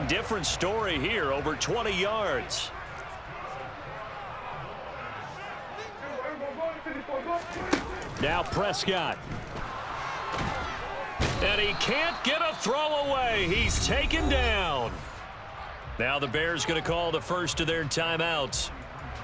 different story here, over 20 yards. Now Prescott. And he can't get a throw away. He's taken down. Now the Bears going to call the first of their timeouts,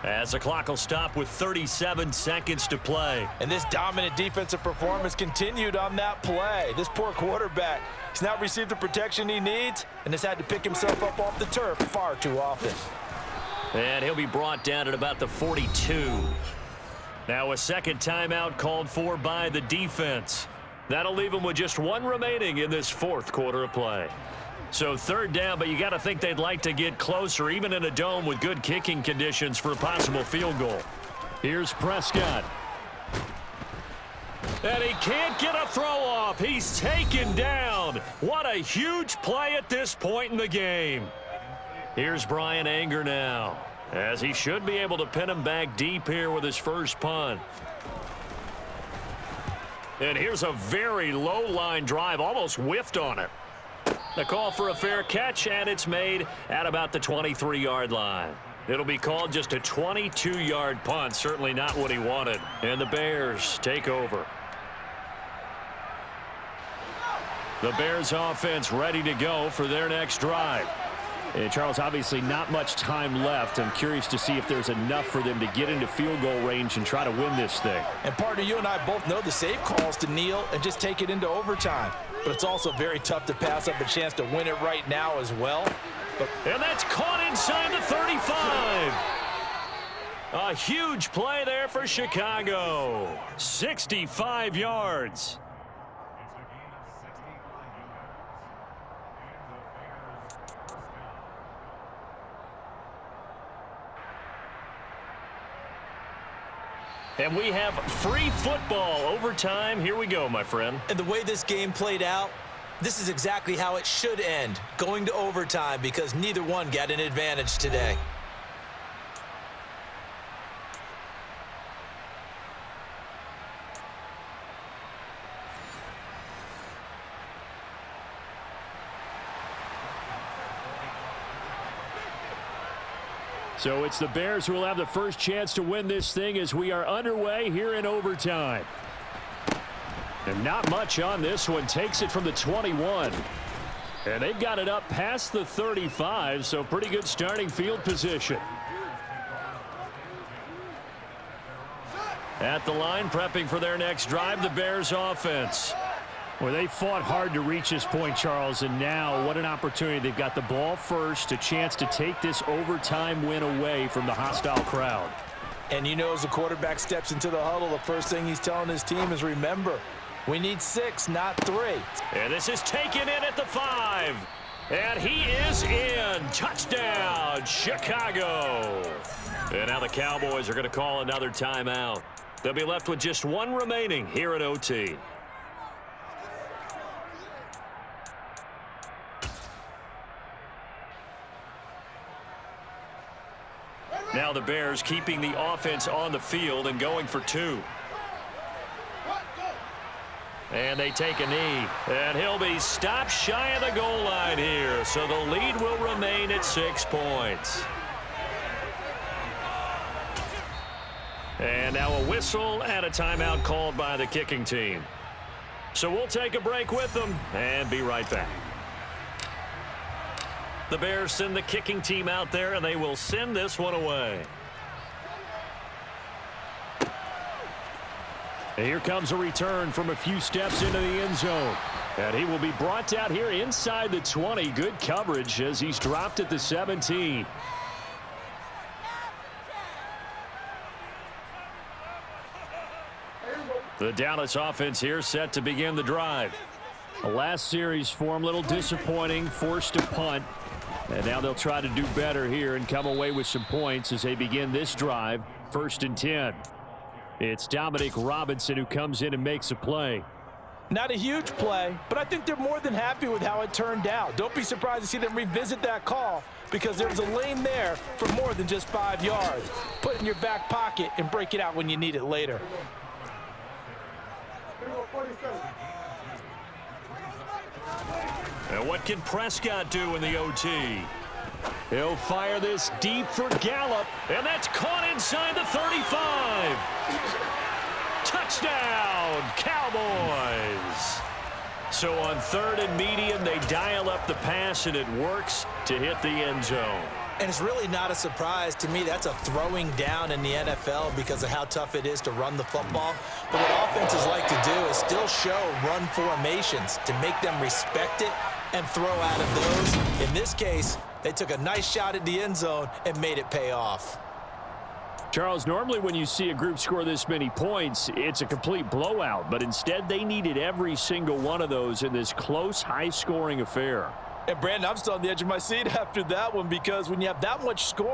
as the clock will stop with 37 seconds to play. And this dominant defensive performance continued on that play. This poor quarterback, he's not received the protection he needs and has had to pick himself up off the turf far too often. And he'll be brought down at about the 42. Now a second timeout called for by the defense. That'll leave them with just one remaining in this fourth quarter of play. So third down, but you got to think they'd like to get closer, even in a dome with good kicking conditions for a possible field goal. Here's Prescott. And he can't get a throw off. He's taken down. What a huge play at this point in the game. Here's Bryan Anger now, as he should be able to pin him back deep here with his first punt. And here's a very low line drive, almost whiffed on it. The call for a fair catch, and it's made at about the 23-yard line. It'll be called just a 22-yard punt, certainly not what he wanted. And the Bears take over. The Bears offense ready to go for their next drive. And Charles, obviously not much time left. I'm curious to see if there's enough for them to get into field goal range and try to win this thing. And partner, you and I both know the safe calls to kneel and just take it into overtime. But it's also very tough to pass up a chance to win it right now as well. And that's caught inside the 35. A huge play there for Chicago. 65 yards. And we have free football overtime. Here we go, my friend. And the way this game played out, this is exactly how it should end, going to overtime, because neither one got an advantage today. So it's the Bears who will have the first chance to win this thing as we are underway here in overtime. And not much on this one. Takes it from the 21. And they've got it up past the 35, so pretty good starting field position. At the line, prepping for their next drive, the Bears offense. Well, they fought hard to reach this point, Charles, and now what an opportunity. They've got the ball first, a chance to take this overtime win away from the hostile crowd. And you know, as the quarterback steps into the huddle, the first thing he's telling his team is, remember, we need 6, not 3. And this is taken in at the 5. And he is in. Touchdown, Chicago. And now the Cowboys are going to call another timeout. They'll be left with just one remaining here at OT. Now the Bears keeping the offense on the field and going for 2. And they take a knee. And he'll be stopped shy of the goal line here. So the lead will remain at 6 points. And now a whistle and a timeout called by the kicking team. So we'll take a break with them and be right back. The Bears send the kicking team out there, and they will send this one away. And here comes a return from a few steps into the end zone. And he will be brought down here inside the 20. Good coverage as he's dropped at the 17. The Dallas offense here set to begin the drive. The last series for him, a little disappointing, forced to punt. And now they'll try to do better here and come away with some points as they begin this drive, 1st and 10. It's Dominic Robinson who comes in and makes a play. Not a huge play, but I think they're more than happy with how it turned out. Don't be surprised to see them revisit that call, because there's a lane there for more than just 5 yards. Put it in your back pocket and break it out when you need it later. And what can Prescott do in the OT? He'll fire this deep for Gallup. And that's caught inside the 35. Touchdown, Cowboys. So on 3rd and medium, they dial up the pass, and it works to hit the end zone. And it's really not a surprise to me. That's a throwing down in the NFL because of how tough it is to run the football. But what offenses like to do is still show run formations to make them respect it and throw out of those. In this case, they took a nice shot at the end zone and made it pay off. Charles, normally when you see a group score this many points, it's a complete blowout. But instead, they needed every single one of those in this close, high-scoring affair. And, Brandon, I'm still on the edge of my seat after that one because when you have that much score,